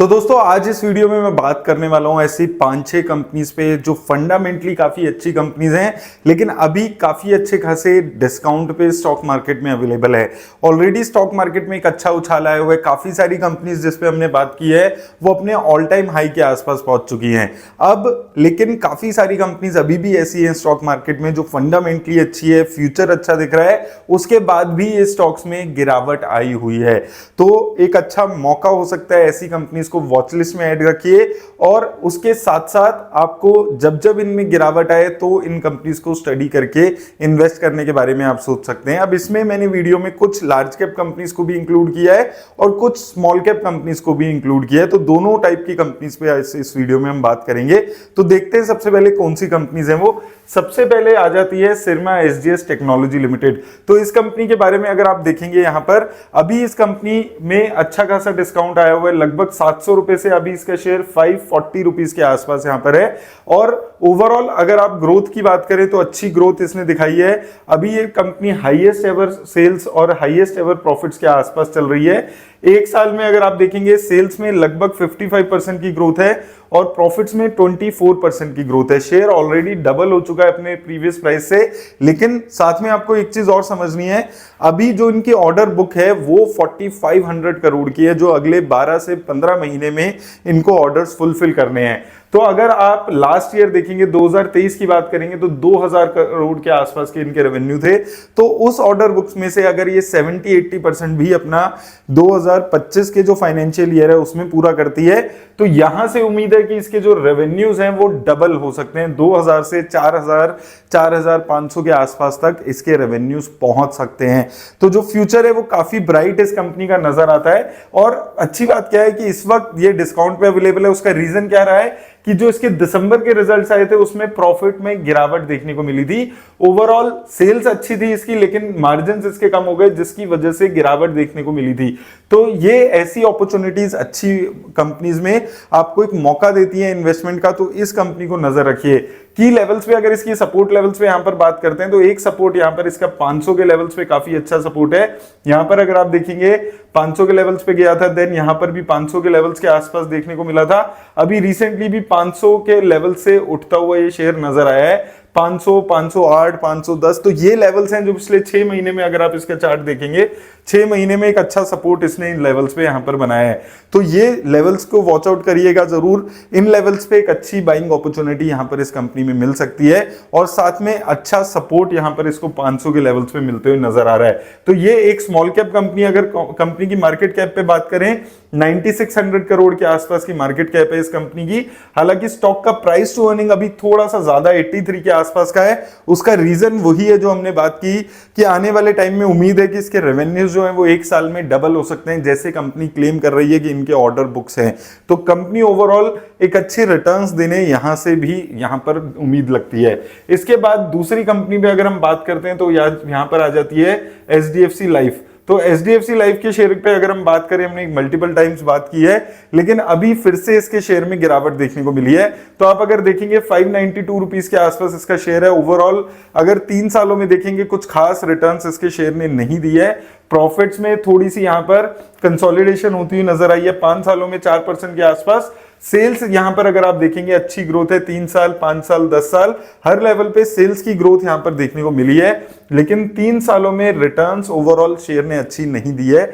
तो दोस्तों आज इस वीडियो में मैं बात करने वाला हूं ऐसी 5-6 कंपनीज पे जो फंडामेंटली काफी अच्छी कंपनीज हैं, लेकिन अभी काफी अच्छे खासे डिस्काउंट पे स्टॉक मार्केट में अवेलेबल है। ऑलरेडी स्टॉक मार्केट में एक अच्छा उछाल आया हुआ है। काफी सारी कंपनीज जिस पे हमने बात की है वो अपने ऑल टाइम हाई के आसपास पहुंच चुकी हैं अब, लेकिन काफी सारी कंपनीज अभी भी ऐसी हैं स्टॉक मार्केट में जो फंडामेंटली अच्छी है, फ्यूचर अच्छा दिख रहा है, उसके बाद भी ये स्टॉक्स में गिरावट आई हुई है। तो एक अच्छा मौका हो सकता है, ऐसी कंपनीज को वॉच लिस्ट में ऐड रखिए और उसके साथ साथ आपको जब जब इनमें गिरावट आए तो इन कंपनीज को स्टडी करके इन्वेस्ट करने के बारे में आप सोच सकते हैं। अब इसमें मैंने वीडियो में कुछ लार्ज कैप कंपनीज को भी इंक्लूड किया है और कुछ स्मॉल कैप कंपनीज को भी इंक्लूड किया है, तो दोनों टाइप की कंपनीज पे इस वीडियो में हम बात करेंगे। तो देखते हैं सबसे पहले कौन सी कंपनीज हैं वो। सबसे पहले आ जाती है सिरमा एसजीएस टेक्नोलॉजी लिमिटेड। तो इस कंपनी के बारे में अगर आप देखेंगे यहां पर अभी इस कंपनी में अच्छा खासा डिस्काउंट आया हुआ है, लगभग 700 रुपए से अभी इसका शेयर 540 रुपीज के आसपास यहां पर है। और ओवरऑल अगर आप ग्रोथ की बात करें तो अच्छी ग्रोथ इसने दिखाई है। अभी ये कंपनी हाईएस्ट एवर सेल्स और हाईएस्ट एवर प्रॉफिट्स के आसपास चल रही है। एक साल में अगर आप देखेंगे सेल्स में लगभग 55% की ग्रोथ है और प्रॉफिट्स में 24% की ग्रोथ है। शेयर ऑलरेडी डबल हो चुका है अपने प्रीवियस प्राइस से। लेकिन साथ में आपको एक चीज और समझनी है, अभी जो इनकी ऑर्डर बुक है वो 4500 करोड़ की है, जो अगले 12 से 15 महीने में इनको ऑर्डर्स फुलफिल करने हैं। तो अगर आप लास्ट ईयर देखेंगे 2023 की बात करेंगे तो 2000 करोड़ के आसपास के इनके रेवेन्यू थे। तो उस ऑर्डर बुक्स में से अगर ये 70-80% भी अपना 2025 के जो फाइनेंशियल ईयर है उसमें पूरा करती है तो यहां से उम्मीद है कि इसके जो रेवेन्यूज हैं वो डबल हो सकते हैं। 2000 से 4000 4500 के आसपास तक इसके रेवेन्यूज पहुंच सकते हैं। तो जो फ्यूचर है वो काफी ब्राइट इस कंपनी का नजर आता है। और अच्छी बात क्या है कि इस वक्त ये डिस्काउंट पे अवेलेबल है। उसका रीजन क्या रहा है कि जो इसके दिसंबर के रिजल्ट्स आए थे उसमें प्रॉफिट में गिरावट देखने को मिली थी। ओवरऑल सेल्स अच्छी थी इसकी, लेकिन मार्जिन्स इसके कम हो गए जिसकी वजह से गिरावट देखने को मिली थी। तो ये ऐसी अपॉर्चुनिटीज अच्छी कंपनीज में आपको एक मौका देती है इन्वेस्टमेंट का, तो इस कंपनी को नजर रखिए। की लेवल्स पे अगर इसकी सपोर्ट लेवल्स पे यहां पर बात करते हैं तो एक सपोर्ट यहां पर इसका 500 के लेवल्स पे काफी अच्छा सपोर्ट है। यहां पर अगर आप देखेंगे 500 के लेवल्स पे गया था, देन यहां पर भी 500 के लेवल्स के आसपास देखने को मिला था। अभी रिसेंटली भी 500 के लेवल से उठता हुआ ये शेयर नजर आया है। 500, 508, 510, तो ये लेवल्स हैं जो पिछले 6 महीने में अगर आप इसका चार्ट देखेंगे 6 महीने में एक अच्छा सपोर्ट इसने इन लेवल्स पे यहां पर बनाया है। तो ये लेवल्स को वॉच आउट करिएगा जरूर। इन लेवल्स पे एक अच्छी बाइंग अपॉर्चुनिटी यहां पर इस कंपनी में मिल सकती है और साथ में अच्छा सपोर्ट यहां पर इसको 500 के लेवल्स पे मिलते हुए नजर आ रहा है। तो ये एक स्मॉल कैप कंपनी, अगर कंपनी की मार्केट कैप पे बात करें 9600 करोड़ के आसपास की मार्केट कैप है इस कंपनी की। हालांकि स्टॉक का प्राइस टू अर्निंग अभी थोड़ा सा ज्यादा 83 के आसपास का है। उसका रीजन वही है जो हमने बात की कि आने वाले टाइम में उम्मीद है कि इसके रेवेन्यूज जो है वो एक साल में डबल हो सकते हैं, जैसे कंपनी क्लेम कर रही है कि इनके ऑर्डर बुक्स हैं। तो कंपनी ओवरऑल एक अच्छे रिटर्न्स देने यहां से भी यहां पर उम्मीद लगती है। इसके बाद दूसरी कंपनी पे अगर हम बात करते हैं तो यहां पर आ जाती है एचडीएफसी लाइफ। तो एचडीएफसी लाइफ के शेयर पे अगर हम बात करें, हमने मल्टीपल टाइम्स बात की है, लेकिन अभी फिर से इसके शेयर में गिरावट देखने को मिली है। तो आप अगर देखेंगे 592 रुपीस के आसपास इसका शेयर है। ओवरऑल अगर 3 सालों में देखेंगे कुछ खास रिटर्न्स इसके शेयर ने नहीं दी है। प्रॉफिट्स में थोड़ी सी यहां पर कंसोलिडेशन होती हुई नजर आई है, 5 सालों में 4% के आसपास। सेल्स यहां पर अगर आप देखेंगे अच्छी ग्रोथ है, 3 साल, 5 साल, 10 साल, हर लेवल पे सेल्स की ग्रोथ यहां पर देखने को मिली है। लेकिन 3 सालों में रिटर्न्स ओवरऑल शेयर ने अच्छी नहीं दी है।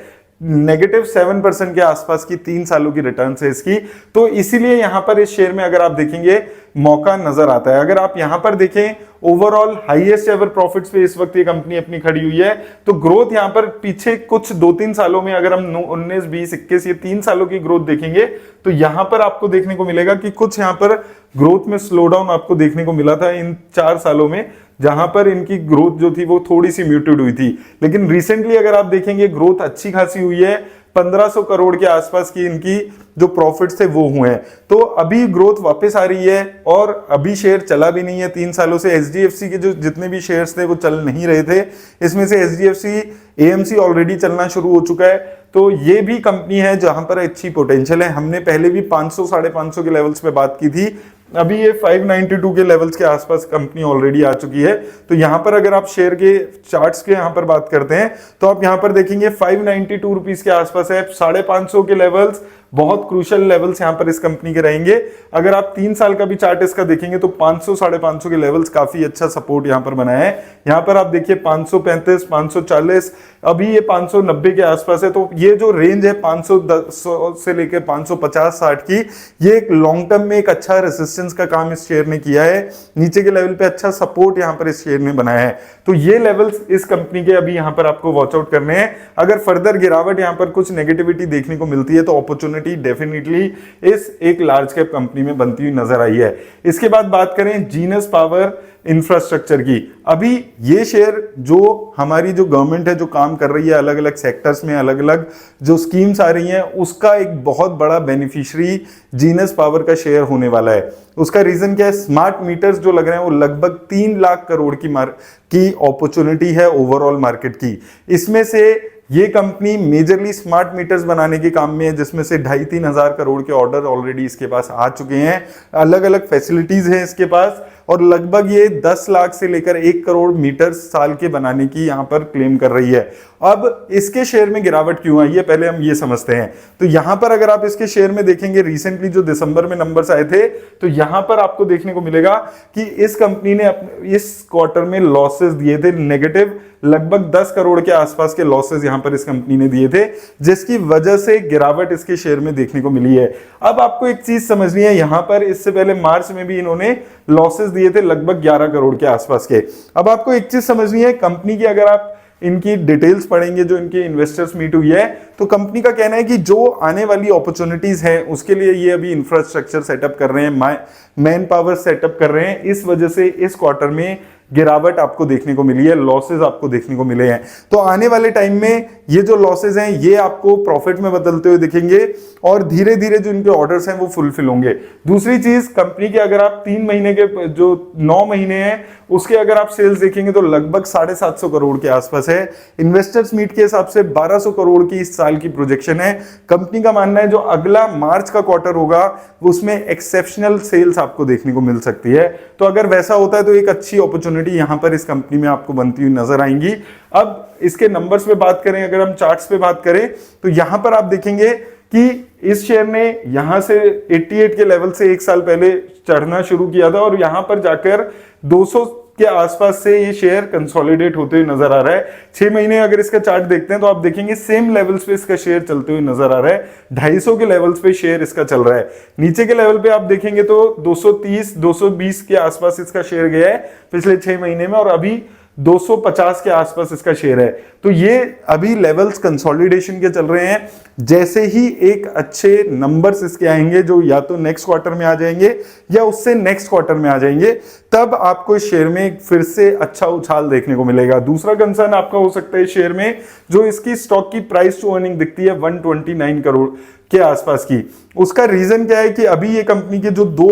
-7% के आसपास की 3 सालों की रिटर्न है इसकी। तो इसीलिए यहां पर इस शेयर में अगर आप देखेंगे मौका नजर आता है। अगर आप यहां पर देखें ओवरऑल हाईएस्ट एवर प्रॉफिट्स पे इस वक्त ये कंपनी अपनी खड़ी हुई है। तो ग्रोथ यहां पर पीछे कुछ 2-3 सालों में अगर हम 19, 20, 21 ये 3 सालों की ग्रोथ देखेंगे तो यहां पर आपको देखने को मिलेगा कि कुछ यहां पर ग्रोथ में स्लो डाउन आपको देखने को मिला था इन 4 सालों में, जहां पर इनकी ग्रोथ जो थी वो थोड़ी सी म्यूटेड हुई थी। लेकिन रिसेंटली अगर आप देखेंगे ग्रोथ अच्छी खासी हुई है। 1500 करोड़ के आसपास की इनकी जो प्रॉफिट्स थे वो हुए हैं। तो अभी ग्रोथ वापस आ रही है और अभी शेयर चला भी नहीं है 3 सालों से। एचडीएफसी के जो जितने भी शेयर्स थे वो चल नहीं रहे थे। इसमें से एचडीएफसी एएमसी ऑलरेडी चलना शुरू हो चुका है। तो ये भी कंपनी है जहां पर अच्छी पोटेंशियल है। हमने पहले भी 500, 550 के लेवल्स पे बात की थी। अभी ये 592 के लेवल्स के आसपास कंपनी ऑलरेडी आ चुकी है। तो यहां पर अगर आप शेयर के चार्ट्स के यहां पर बात करते हैं तो आप यहां पर देखेंगे 592 रुपीस के आसपास है, 550 के लेवल्स बहुत क्रूशियल लेवल्स यहाँ पर इस कंपनी के रहेंगे। अगर आप 3 साल का भी चार्ट इसका देखेंगे तो 500 550 के लेवल्स काफी अच्छा सपोर्ट यहाँ पर बना है। यहाँ पर आप देखिए 535 540, अभी ये 590 के आसपास है। तो ये जो रेंज है 510 से लेकर 550 60 की, ये एक लॉन्ग टर्म में एक अच्छा रेजिस्टेंस का काम इस शेयर ने किया है। नीचे के लेवल पे अच्छा सपोर्ट यहाँ पर इस शेयर ने बनाया है। तो ये लेवल्स इस कंपनी के अभी यहाँ पर आपको वॉच आउट करने हैं। अगर फर्दर गिरावट यहाँ पर कुछ नेगेटिविटी देखने को मिलती है तो अपॉर्चुनिटी डेफिनेटली इस एक लार्ज कैप कंपनी में बनती हुई नजर आई है। इसके बाद बात करें जीनस पावर इंफ्रास्ट्रक्चर की। अभी ये शेयर जो हमारी जो गवर्नमेंट है जो काम कर रही है अलग अलग सेक्टर्स में, अलग अलग जो स्कीम्स आ रही हैं, उसका एक बहुत बड़ा बेनिफिशियरी जीनस पावर का शेयर होने वाला है। उसका रीजन क्या है? स्मार्ट मीटर्स जो लग रहे हैं वो लगभग 3 लाख करोड़ की अपॉर्चुनिटी है ओवरऑल मार्केट की। इसमें से ये कंपनी मेजरली स्मार्ट मीटर्स बनाने के काम में है, जिसमें से 2,500-3 हजार करोड़ के ऑर्डर ऑलरेडी इसके पास आ चुके हैं। अलग अलग फैसिलिटीज हैं इसके पास और लगभग ये 10 लाख से लेकर 1 करोड़ मीटर साल के बनाने की यहाँ पर क्लेम कर रही है। अब इसके शेयर में गिरावट क्यों आई है पहले हम ये समझते हैं। तो यहाँ पर अगर आप इसके शेयर में देखेंगे रिसेंटली जो दिसंबर में नंबर्स आए थे तो यहाँ पर आपको देखने को मिलेगा कि इस कंपनी ने इस क्वार्टर में लॉसेस दिए थे नेगेटिव, लगभग 10 करोड़ के आसपास के लॉसेस यहां पर इस कंपनी ने दिए थे, जिसकी वजह से गिरावट इसके शेयर में देखने को मिली है। अब आपको एक चीज समझनी है, यहां पर इससे पहले मार्च में भी इन्होंने लॉसेस दिए थे लगभग 11 करोड़ के आसपास के। अब आपको एक चीज समझनी है, कंपनी की अगर आप इनकी डिटेल्स पढ़ेंगे जो इनके इन्वेस्टर्स मीट हुई है तो कंपनी का कहना है कि जो आने वाली अपॉर्चुनिटीज हैं उसके लिए ये अभी इंफ्रास्ट्रक्चर सेटअप कर रहे हैं, मैन पावर सेटअप कर रहे हैं। इस वजह से इस क्वार्टर में गिरावट आपको देखने को मिली है, लॉसेस आपको देखने को मिले हैं। तो आने वाले टाइम में ये जो लॉसेस हैं ये आपको प्रॉफिट में बदलते हुए दिखेंगे और धीरे धीरे जो इनके ऑर्डर्स हैं वो फुलफिल होंगे। दूसरी चीज, कंपनी के अगर आप 3 महीने के जो 9 महीने हैं उसके अगर आप सेल्स देखेंगे तो लगभग 750 करोड़ के आसपास है। इन्वेस्टर्स मीट के हिसाब से 1200 करोड़ की इस साल की प्रोजेक्शन है। कंपनी का मानना है जो अगला मार्च का क्वार्टर होगा उसमें एक्सेप्शनल सेल्स आपको देखने को मिल सकती है। तो अगर वैसा होता है तो एक अच्छी अपॉर्चुनिटी यहां पर इस कंपनी में आपको बनती हुई नजर आएंगी। अब इसके नंबर्स पे बात करें, अगर हम चार्ट्स पे बात करें तो यहां पर आप देखेंगे कि इस शेयर ने यहां से 88 के लेवल से 1 साल पहले चढ़ना शुरू किया था और यहां पर जाकर 200 के आसपास से ये शेयर कंसोलिडेट होते हुए नजर आ रहा है। 6 महीने अगर इसका चार्ट देखते हैं तो आप देखेंगे सेम लेवल्स पे इसका शेयर चलते हुए नजर आ रहा है। 250 के लेवल्स पे शेयर इसका चल रहा है। नीचे के लेवल पे आप देखेंगे तो 230 220 के आसपास इसका शेयर गया है पिछले 6 महीने में और अभी 250 के आसपास इसका शेयर है। तो ये अभी लेवल्स कंसोलिडेशन के चल रहे हैं। जैसे ही एक अच्छे नंबर्स इसके आएंगे जो या तो नेक्स्ट क्वार्टर में आ जाएंगे या उससे नेक्स्ट क्वार्टर में आ जाएंगे, तब आपको इस शेयर में फिर से अच्छा उछाल देखने को मिलेगा। दूसरा कंसर्न आपका हो सकता है इस शेयर में जो इसकी स्टॉक की प्राइस टू अर्निंग दिखती है 129 करोड़ के आसपास की। उसका रीजन क्या है कि अभी ये कंपनी के जो 2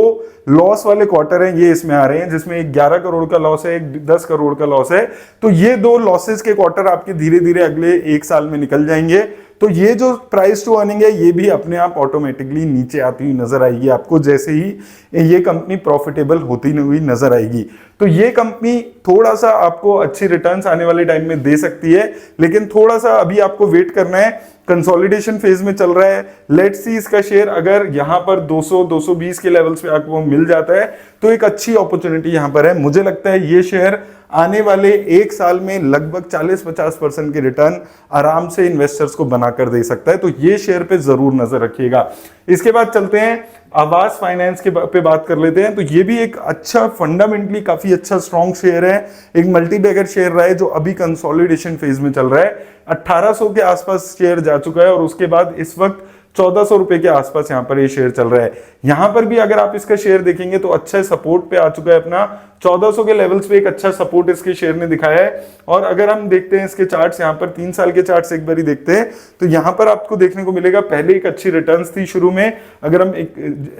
लॉस वाले क्वार्टर हैं ये इसमें आ रहे हैं, जिसमें एक 11 करोड़ का लॉस है, एक 10 करोड़ का लॉस है। तो ये 2 लॉसेस के क्वार्टर आपके धीरे धीरे अगले 1 साल में निकल जाएंगे। तो ये जो प्राइस टू अर्निंग है ये भी अपने आप ऑटोमेटिकली नीचे आती हुई नजर आएगी आपको, जैसे ही ये कंपनी प्रॉफिटेबल होती हुई नजर आएगी। तो ये कंपनी थोड़ा सा आपको अच्छी रिटर्न्स आने वाले टाइम में दे सकती है, लेकिन थोड़ा सा अभी आपको वेट करना है। कंसोलिडेशन फेज में चल रहा है। लेट्स सी इसका शेयर अगर यहां पर 200 220 के लेवल्स पे आपको मिल जाता है तो एक अच्छी अपॉर्चुनिटी यहां पर है। मुझे लगता है ये शेयर आने वाले 1 साल में लगभग 40-50% के रिटर्न आराम से इन्वेस्टर्स को बनाकर दे सकता है। तो ये शेयर पे जरूर नजर रखिएगा। इसके बाद चलते हैं आवास फाइनेंस के पे बात कर लेते हैं। तो ये भी एक अच्छा फंडामेंटली काफी अच्छा स्ट्रॉन्ग शेयर है, एक मल्टी बैगर शेयर रहा है जो अभी कंसोलिडेशन फेज में चल रहा है। 1800 के आसपास शेयर जा चुका है और उसके बाद इस वक्त 1400 रुपए के आसपास यहां पर ये शेयर चल रहा है। यहां पर भी अगर आप इसका शेयर देखेंगे तो अच्छा सपोर्ट पे आ चुका है अपना 1400 के लेवल्स पे एक अच्छा सपोर्ट इसके शेयर ने दिखाया है। और अगर हम देखते हैं इसके चार्ट्स, यहां पर 3 साल के चार्ट्स एक बार ही देखते हैं तो यहां पर आपको देखने को मिलेगा पहले एक अच्छी रिटर्न्स थी शुरू में। अगर हम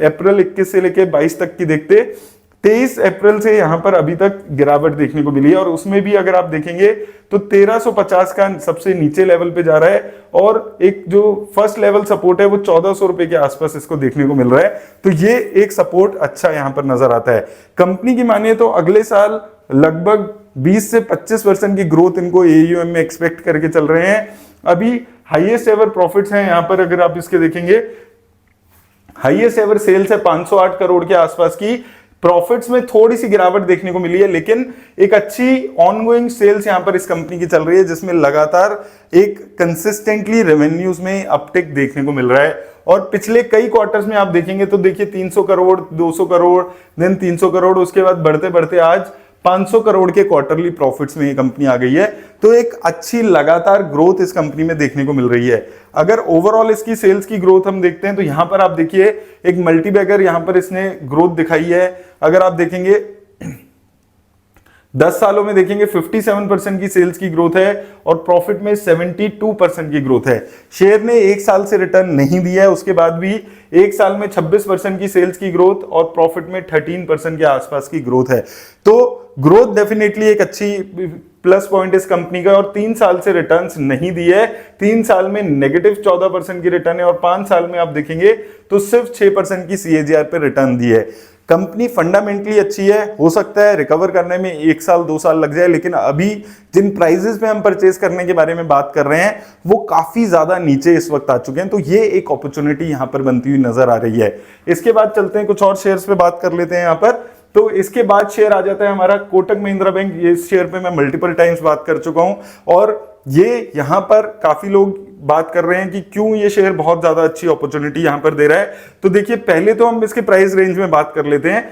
अप्रैल 21 से लेकर 22 तक की देखते, 23 अप्रैल से यहां पर अभी तक गिरावट देखने को मिली है और उसमें भी अगर आप देखेंगे तो 1350 का सबसे नीचे लेवल पे जा रहा है और एक जो फर्स्ट लेवल सपोर्ट है वो 1400 रुपए के आसपास इसको देखने को मिल रहा है। तो ये एक सपोर्ट अच्छा यहां पर नजर आता है। कंपनी की मानिए तो अगले साल लगभग 20 से 25% की ग्रोथ इनको AUM में एक्सपेक्ट करके चल रहे हैं। अभी हाईएस्ट एवर प्रॉफिट्स हैं यहां पर, अगर आप इसके देखेंगे हाईएस्ट एवर सेल्स है 508 करोड़ के आसपास की। प्रॉफिट्स में थोड़ी सी गिरावट देखने को मिली है, लेकिन एक अच्छी ऑनगोइंग सेल्स यहां पर इस कंपनी की चल रही है, जिसमें लगातार एक कंसिस्टेंटली रेवेन्यूज में अपटिक देखने को मिल रहा है। और पिछले कई क्वार्टर्स में आप देखेंगे तो देखिए 300 करोड़, 200 करोड़, देन 300 करोड़, उसके बाद बढ़ते बढ़ते आज 500 करोड़ के क्वार्टरली प्रॉफिट्स में ये कंपनी आ गई है। तो एक अच्छी लगातार ग्रोथ इस कंपनी में देखने को मिल रही है। अगर ओवरऑल इसकी सेल्स की ग्रोथ हम देखते हैं तो यहां पर आप देखिए एक मल्टीबैगर यहां पर इसने ग्रोथ दिखाई है। अगर आप देखेंगे 10 सालों में देखेंगे 57% की सेल्स की ग्रोथ है और प्रॉफिट में 72% की ग्रोथ है। शेयर ने एक साल से रिटर्न नहीं दिया है, उसके बाद भी एक साल में 26% की सेल्स की ग्रोथ और प्रॉफिट में 13% के आसपास की ग्रोथ है। तो ग्रोथ डेफिनेटली एक अच्छी प्लस पॉइंट इस कंपनी का। और 3 साल से रिटर्न्स नहीं दिए है, 3 साल में नेगेटिव 14% की रिटर्न है और 5 साल में आप देखेंगे तो सिर्फ 6% की CAGR पे रिटर्न दी है। कंपनी फंडामेंटली अच्छी है, हो सकता है रिकवर करने में 1 साल 2 साल लग जाए, लेकिन अभी जिन प्राइजेस पे हम परचेज करने के बारे में बात कर रहे हैं वो काफी ज्यादा नीचे इस वक्त आ चुके हैं। तो ये एक अपॉर्चुनिटी यहां पर बनती हुई नजर आ रही है। इसके बाद चलते हैं कुछ और शेयर्स पे बात कर लेते हैं यहां पर। तो इसके बाद शेयर आ जाता है हमारा कोटक महिंद्रा बैंक। ये शेयर पे मैं मल्टीपल टाइम्स बात कर चुका हूं और ये यहां पर काफी लोग बात कर रहे हैं कि क्यों ये शेयर बहुत ज्यादा अच्छी अपॉर्चुनिटी यहां पर दे रहा है। तो देखिए पहले तो हम इसके प्राइस रेंज में बात कर लेते हैं।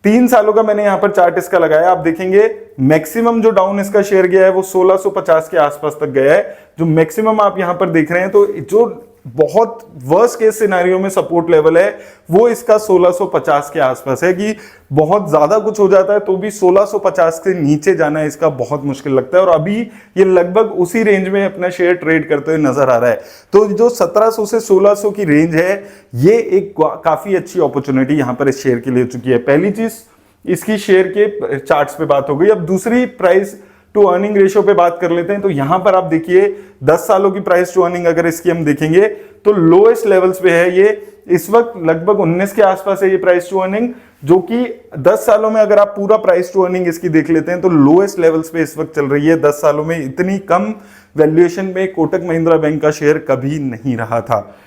3 सालों का मैंने यहां पर चार्ट इसका लगाया, आप देखेंगे मैक्सिमम जो डाउन इसका शेयर गया है वो 1650 के आसपास तक गया है। जो मैक्सिमम आप यहां पर देख रहे हैं, तो जो बहुत वर्स्ट केस सिनेरियो में सपोर्ट लेवल है वो इसका 1650 के आसपास है, कि बहुत ज्यादा कुछ हो जाता है तो भी 1650 के नीचे जाना इसका बहुत मुश्किल लगता है। और अभी ये लगभग उसी रेंज में अपना शेयर ट्रेड करते हुए नजर आ रहा है। तो जो 1700 से 1600 की रेंज है, ये एक काफी अच्छी अपॉर्चुनिटी यहां पर इस शेयर के लिए हो चुकी है। पहली चीज इसकी शेयर के चार्ट्स पे बात हो गई। अब दूसरी प्राइस टू अर्निंग रेशियो पे बात कर लेते हैं। तो यहां पर आप देखिए 10 सालों की प्राइस टू अर्निंग अगर इसकी हम देखेंगे तो लोएस्ट लेवल्स पे है ये। इस वक्त लगभग 19 के आसपास है ये प्राइस टू अर्निंग, जो कि 10 सालों में अगर आप पूरा प्राइस टू अर्निंग इसकी देख लेते हैं तो लोएस्ट लेवल्स पे इस वक्त चल रही है। 10 सालों में इतनी कम वैल्यूएशन में कोटक महिंद्रा बैंक का शेयर कभी नहीं रहा था।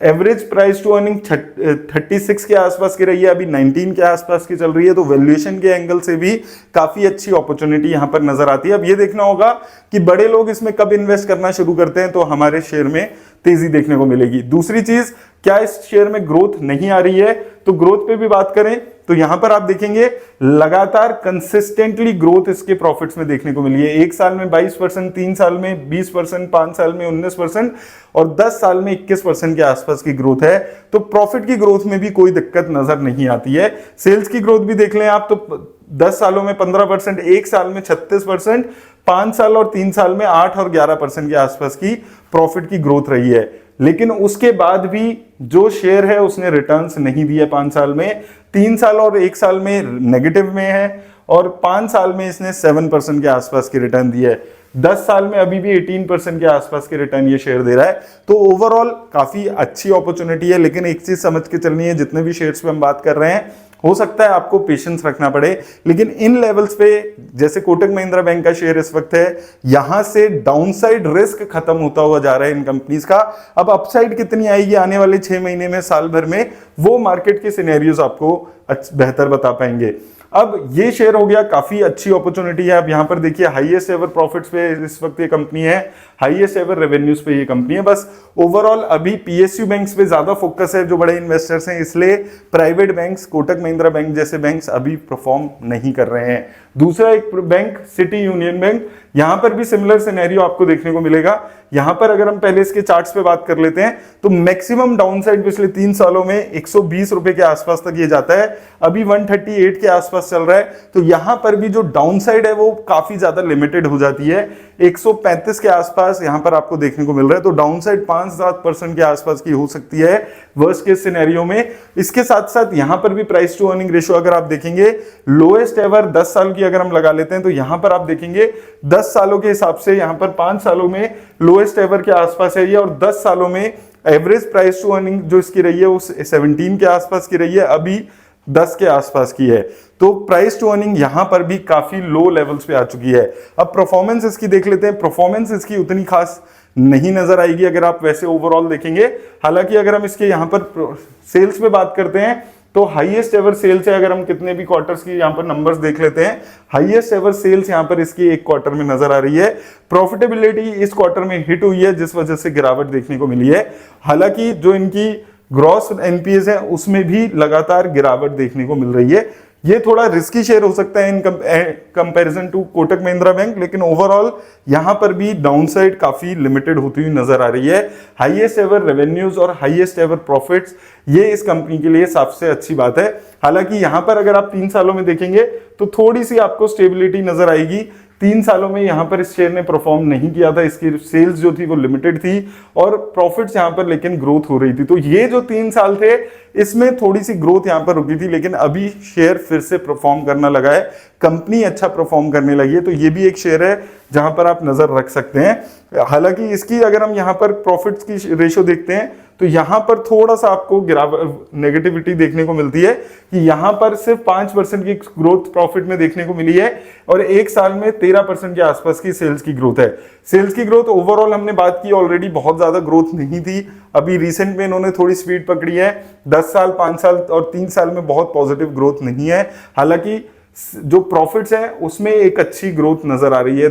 एवरेज प्राइस टू अर्निंग 36 के आसपास की रही है, अभी 19 के आसपास की चल रही है। तो वैल्यूएशन के एंगल से भी काफी अच्छी अपॉर्चुनिटी यहां पर नजर आती है। अब ये देखना होगा कि बड़े लोग इसमें कब इन्वेस्ट करना शुरू करते हैं, तो हमारे शेयर में तेजी देखने को मिलेगी। दूसरी चीज, क्या इस शेयर में ग्रोथ नहीं आ रही है, तो ग्रोथ पे भी बात करें तो यहां पर आप देखेंगे लगातार कंसिस्टेंटली ग्रोथ इसके प्रॉफिट्स में देखने को मिली है। 1 साल में 22%, 3 साल में 20%, 5 साल में 19% और 10 साल में 21% के आसपास की ग्रोथ है। तो प्रॉफिट की ग्रोथ में भी कोई दिक्कत नजर नहीं आती है। सेल्स की ग्रोथ भी देख लें आप तो 10 सालों में 15%, 1 साल में 36%, 5 साल और 3 साल में 8 और 11% के आसपास की प्रॉफिट की ग्रोथ रही है। लेकिन उसके बाद भी जो शेयर है उसने रिटर्न्स नहीं दिए 5 साल में। 3 साल और 1 साल में नेगेटिव में है और 5 साल में इसने 7% के आसपास की रिटर्न दी है। 10 साल में अभी भी 18% के आसपास के रिटर्न ये शेयर दे रहा है। तो ओवरऑल काफी अच्छी अपॉर्चुनिटी है, लेकिन एक चीज समझ के चलनी है, जितने भी शेयर्स पे हम बात कर रहे हैं हो सकता है आपको पेशेंस रखना पड़े, लेकिन इन लेवल्स पे जैसे कोटक महिंद्रा बैंक का शेयर इस वक्त है, यहां से डाउनसाइड रिस्क खत्म होता हुआ जा रहा है इन कंपनीज का। अब अपसाइड कितनी आएगी आने वाले 6 महीने में, साल भर में, वो मार्केट के सिनेरियोज आपको बेहतर बता पाएंगे। अब ये शेयर हो गया, काफी अच्छी अपॉर्चुनिटी है। अब यहां पर देखिए हाईएस्ट एवर प्रॉफिट्स पे इस वक्त ये कंपनी है, हाईएस्ट एवर रेवेन्यूज पे ये कंपनी है। बस ओवरऑल अभी पीएसयू बैंक्स पे ज्यादा फोकस है जो बड़े इन्वेस्टर्स हैं, इसलिए private banks, Kotak Mahindra bank जैसे बैंक्स अभी परफॉर्म नहीं कर रहे हैं। दूसरा एक बैंक सिटी यूनियन बैंक, यहां पर भी सिमिलर सिनेरियो आपको देखने को मिलेगा। यहां पर अगर हम पहले इसके चार्ट्स पे बात कर लेते हैं तो मैक्सिमम डाउनसाइड पिछले 3 सालों में 120 रुपए के आसपास तक ये जाता है, अभी 138 के आसपास चल रहा है। तो यहां पर भी जो डाउनसाइड है वो काफी ज्यादा लिमिटेड हो जाती है, 135 के आसपास यहां पर आपको देखने को मिल रहा है। तो डाउनसाइड 5-7% के आसपास की हो सकती है वर्स्ट केस सिनेरियो में। इसके साथ साथ यहां पर भी प्राइस टू अर्निंग रेशियो अगर आप देखेंगे, लोएस्ट एवर 10 साल की अगर हम लगा लेते हैं तो यहां पर आप देखेंगे 10 सालों के हिसाब से यहां पर 5 सालों में लोएस्ट एवर के आसपास है ये, और 10 सालों में एवरेज प्राइस टू अर्निंग जो इसकी रही है वो 17 के आसपास की रही है, अभी 10 के आसपास की है। तो प्राइस टू अर्निंग यहां पर भी काफी लो लेवल्स पे आ चुकी है। अब परफॉर्मेंस इसकी देख लेते हैं। परफॉर्मेंस इसकी उतनी खास नहीं नजर आएगी अगर आप वैसे ओवरऑल देखेंगे। हालांकि अगर हम इसके यहाँ पर सेल्स पे बात करते हैं तो हाईएस्ट एवर सेल्स है, अगर हम कितने भी क्वार्टर्स की यहाँ पर नंबर्स देख लेते हैं, हाईएस्ट एवर सेल्स यहाँ पर इसकी एक क्वार्टर में नजर आ रही है। प्रॉफिटेबिलिटी इस क्वार्टर में हिट हुई है जिस वजह से गिरावट देखने को मिली है। हालांकि जो इनकी ग्रॉस एनपीएस है उसमें भी लगातार गिरावट देखने को मिल रही है। ये थोड़ा रिस्की शेयर हो सकता है in comparison to Kotak Mahindra bank, लेकिन ओवरऑल यहां पर भी डाउनसाइड काफी लिमिटेड होती हुई नजर आ रही है। हाईएस्ट एवर रेवेन्यूज और हाईएस्ट एवर प्रॉफिट्स, ये इस कंपनी के लिए सबसे अच्छी बात है। हालांकि यहां पर अगर आप 3 सालों में देखेंगे तो थोड़ी सी आपको स्टेबिलिटी नजर आएगी। 3 सालों में यहां पर इस शेयर ने परफॉर्म नहीं किया था, इसकी सेल्स जो थी वो लिमिटेड थी और प्रॉफिट्स यहां पर लेकिन ग्रोथ हो रही थी। तो ये जो 3 साल थे इसमें थोड़ी सी ग्रोथ यहां पर रुकी थी, लेकिन अभी शेयर फिर से परफॉर्म करना लगा है, कंपनी अच्छा परफॉर्म करने लगी है। तो ये भी एक शेयर है जहां पर आप नजर रख सकते हैं। हालांकि इसकी अगर हम यहां पर प्रॉफिट्स की रेशियो देखते हैं तो यहां पर थोड़ा सा आपको नेगेटिविटी देखने को मिलती है कि यहां पर सिर्फ 5% की ग्रोथ प्रॉफिट में देखने को मिली है और एक साल में 13% के आसपास की सेल्स की ग्रोथ है। सेल्स की ग्रोथ ओवरऑल हमने बात की ऑलरेडी, बहुत ज्यादा ग्रोथ नहीं थी। अभी रिसेंट में इन्होंने थोड़ी स्पीड पकड़ी है। 10 साल, 5 साल और 3 साल में बहुत पॉजिटिव ग्रोथ नहीं है। हालांकि जो प्रॉफिट्स है उसमें एक अच्छी ग्रोथ नजर आ रही है।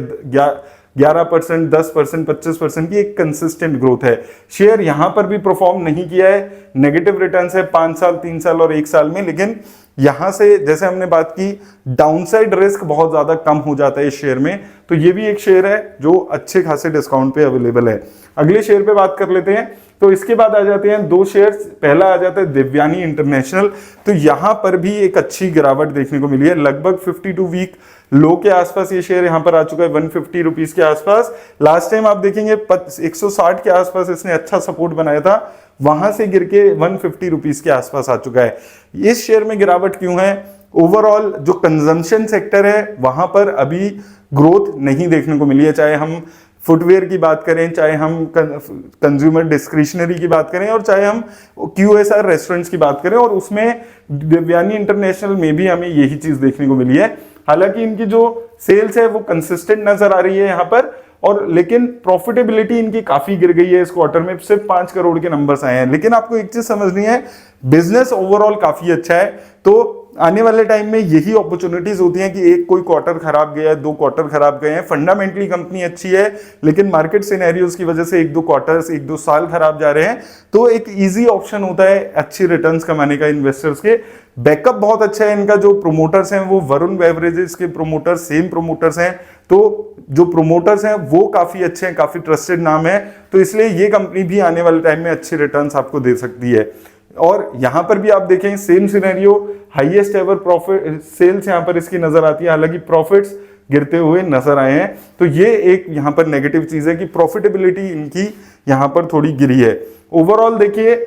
11%, 10%, 25% की एक कंसिस्टेंट ग्रोथ है। शेयर यहां पर भी परफॉर्म नहीं किया है, नेगेटिव रिटर्न्स है 5 साल, 3 साल और 1 साल में, लेकिन यहां से जैसे हमने बात की डाउनसाइड रिस्क बहुत ज्यादा कम हो जाता है इस शेयर में। तो ये भी एक शेयर है जो अच्छे खासे डिस्काउंट पे अवेलेबल है। अगले शेयर पे बात कर लेते हैं। तो इसके बाद आ जाते हैं 2 शेयर्स। पहला आ जाता है देवयानी इंटरनेशनल। तो यहां पर भी एक अच्छी गिरावट देखने को मिली है, लगभग 52 वीक लो के आसपास ये शेयर यहां पर आ चुका है, 150 रुपीज के आसपास। लास्ट टाइम आप देखेंगे 160 के आसपास इसने अच्छा सपोर्ट बनाया था, वहां से गिर के 150 रुपीज के आसपास आ चुका है। इस शेयर में गिरावट क्यों है? ओवरऑल जो कंजम्पशन सेक्टर है वहां पर अभी ग्रोथ नहीं देखने को मिली है, चाहे हम फुटवेयर की बात करें, चाहे हम कंज्यूमर डिस्क्रिशनरी की बात करें और चाहे हम QSR रेस्टोरेंट्स की बात करें, और उसमें देवयानी इंटरनेशनल में भी हमें यही चीज देखने को मिली है। हालांकि इनकी जो सेल्स है वो कंसिस्टेंट नजर आ रही है यहाँ पर, और लेकिन प्रॉफिटेबिलिटी इनकी काफी गिर गई है इस क्वार्टर में, सिर्फ 5 करोड़ के नंबर्स आए हैं। लेकिन आपको एक चीज समझनी है, बिजनेस ओवरऑल काफी अच्छा है। तो आने वाले टाइम में यही अपॉर्चुनिटीज होती हैं कि एक कोई क्वार्टर खराब गया है, 2 क्वार्टर खराब गए हैं, फंडामेंटली कंपनी अच्छी है लेकिन मार्केट सिनेरियोज की वजह से 1-2 क्वार्टर्स, 1-2 साल खराब जा रहे हैं। तो एक इजी ऑप्शन होता है अच्छी रिटर्न्स कमाने का इन्वेस्टर्स के। बैकअप बहुत अच्छा है इनका, जो प्रोमोटर्स हैं वो वरुण बेवरेजेस के प्रोमोटर्स सेम प्रोमोटर्स हैं, तो जो प्रोमोटर्स हैं वो काफी अच्छे हैं, काफी ट्रस्टेड नाम है। तो इसलिए ये कंपनी भी आने वाले टाइम में अच्छे रिटर्न्स आपको दे सकती है। और यहां पर भी आप देखें same scenario, highest ever profit sales यहां पर इसकी नजर आती है, हालांकि प्रॉफिट्स गिरते हुए नजर आए हैं। तो ये एक यहां पर नेगेटिव चीज है कि प्रॉफिटेबिलिटी इनकी यहां पर थोड़ी गिरी है। ओवरऑल देखिए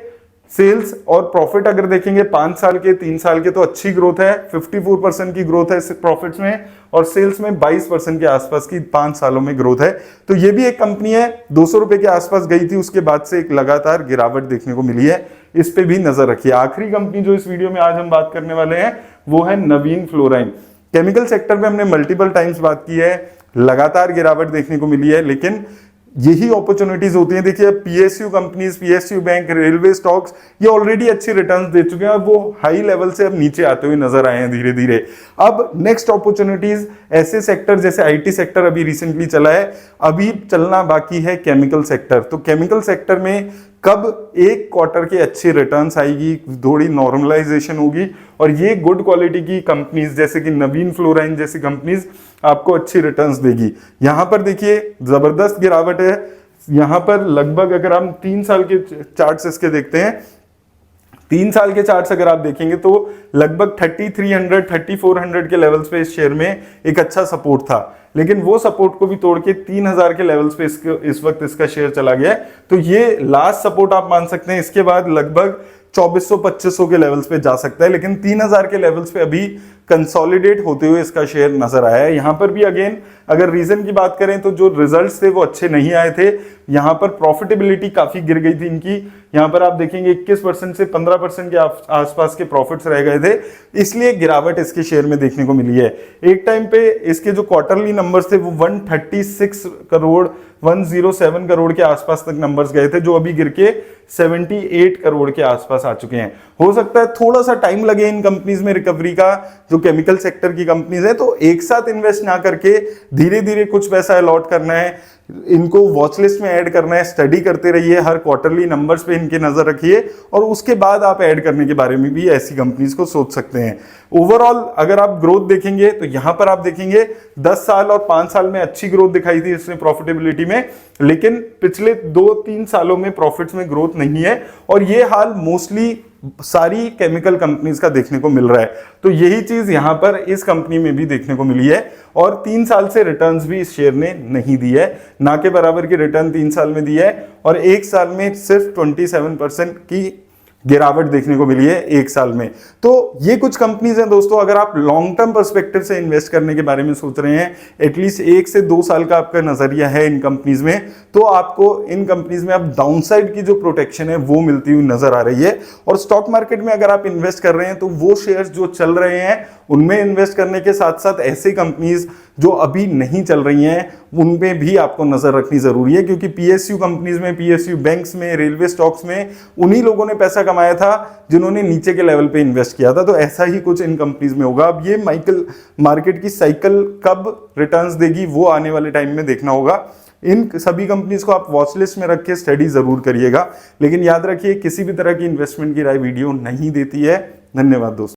सेल्स और प्रॉफिट अगर देखेंगे 5 साल के, 3 साल के, तो अच्छी ग्रोथ है, 54% की ग्रोथ है प्रॉफिट्स में, और सेल्स में 22% के आसपास की 5 सालों में ग्रोथ है। तो ये भी एक कंपनी है, 200 रुपए के आसपास गई थी, उसके बाद से एक लगातार गिरावट देखने को मिली है, इस पे भी नजर रखिए। आखिरी कंपनी जो इस वीडियो में आज हम बात करने वाले हैं वो है नवीन फ्लोराइन। केमिकल सेक्टर में हमने मल्टीपल टाइम्स बात की है, लगातार गिरावट देखने को मिली है, लेकिन यही अपॉर्चुनिटीज होती हैं। देखिए PSU companies, PSU bank, railway stocks, ये ऑलरेडी अच्छी रिटर्न्स दे चुके हैं और वो हाई लेवल से अब नीचे आते हुए नजर आए हैं धीरे धीरे। अब नेक्स्ट अपॉर्चुनिटीज ऐसे सेक्टर जैसे IT सेक्टर अभी रिसेंटली चला है, अभी चलना बाकी है केमिकल सेक्टर। तो केमिकल सेक्टर में कब एक क्वार्टर के अच्छी रिटर्न्स आएगी, थोड़ी नॉर्मलाइजेशन होगी, और ये गुड क्वालिटी की कंपनीज जैसे कि नवीन फ्लोराइन जैसी कंपनीज आपको अच्छी रिटर्न्स देगी। यहां पर देखिए जबरदस्त गिरावट है, यहां पर लगभग अगर हम 3 साल के चार्ट्स इसके देखते हैं, 3 साल के चार्ट्स अगर आप देखेंगे तो लगभग 3300, 3400 के लेवल्स पे इस शेयर में एक अच्छा सपोर्ट था, लेकिन वो सपोर्ट को भी तोड़ के 3000 के लेवल्स पे इस वक्त इसका शेयर चला गया है। तो ये लास्ट सपोर्ट आप मान सकते हैं, इसके बाद लगभग 2400-2500 के लेवल्स पे जा सकता है, लेकिन 3000 के लेवल्स पे अभी कंसोलिडेट होते हुए इसका शेयर नजर आया है। यहां पर भी अगेन अगर रीजन की बात करें तो जो रिजल्ट्स थे वो अच्छे नहीं आए थे, यहां पर प्रॉफिटेबिलिटी काफी गिर गई थी इनकी। यहां पर आप देखेंगे 21% से 15% के आसपास के प्रॉफिट्स रह गए थे, इसलिए गिरावट इसके शेयर में देखने को मिली है। एक टाइम पे इसके जो क्वार्टरली नंबर्स थे वो 136 करोड़ 107 करोड़ के आसपास तक नंबर्स गए थे, जो अभी गिर के 78 करोड़ के आसपास आ चुके हैं। हो सकता है थोड़ा सा टाइम लगे इन कंपनीज में रिकवरी का, जो केमिकल सेक्टर की कंपनीज है, तो एक साथ इन्वेस्ट ना करके धीरे धीरे कुछ पैसा अलॉट करना है, इनको वॉच लिस्ट में ऐड करना है, स्टडी करते रहिए, हर क्वार्टरली नंबर्स पे इनके नजर रखिए और उसके बाद आप ऐड करने के बारे में भी ऐसी कंपनीज को सोच सकते हैं। ओवरऑल अगर आप ग्रोथ देखेंगे तो यहां पर आप देखेंगे 10 साल और 5 साल में अच्छी ग्रोथ दिखाई थी इसमें प्रॉफिटेबिलिटी में, लेकिन पिछले 2-3 सालों में प्रॉफिट्स में ग्रोथ नहीं है और ये हाल मोस्टली सारी केमिकल कंपनीज का देखने को मिल रहा है। तो यही चीज यहां पर इस कंपनी में भी देखने को मिली है और 3 साल से रिटर्न्स भी इस शेयर ने नहीं दी है, ना के बराबर की रिटर्न 3 साल में दी है और 1 साल में सिर्फ 27% की गिरावट देखने को मिली है 1 साल में। तो ये कुछ कंपनीज हैं दोस्तों, अगर आप लॉन्ग टर्म पर्सपेक्टिव से इन्वेस्ट करने के बारे में सोच रहे हैं, एटलीस्ट 1 से 2 साल का आपका नजरिया है इन कंपनीज में, तो आपको इन कंपनीज में आप डाउनसाइड की जो प्रोटेक्शन है वो मिलती हुई नजर आ रही है। और स्टॉक मार्केट में अगर आप इन्वेस्ट कर रहे हैं तो वो शेयर्स जो चल रहे हैं उनमें इन्वेस्ट करने के साथ साथ ऐसी कंपनीज जो अभी नहीं चल रही हैं उनमें भी आपको नजर रखनी जरूरी है, क्योंकि पीएसयू कंपनीज में, पीएसयू बैंक्स में, रेलवे स्टॉक्स में उन्हीं लोगों ने पैसा कमाया था जिन्होंने नीचे के लेवल पे इन्वेस्ट किया था। तो ऐसा ही कुछ इन कंपनीज में होगा। अब ये मार्केट की साइकिल कब रिटर्न्स देगी वो आने वाले टाइम में देखना होगा। इन सभी कंपनीज को आप वॉच लिस्ट में रख के स्टडी जरूर करिएगा, लेकिन याद रखिए किसी भी तरह की इन्वेस्टमेंट की राय वीडियो नहीं देती है। धन्यवाद दोस्तों।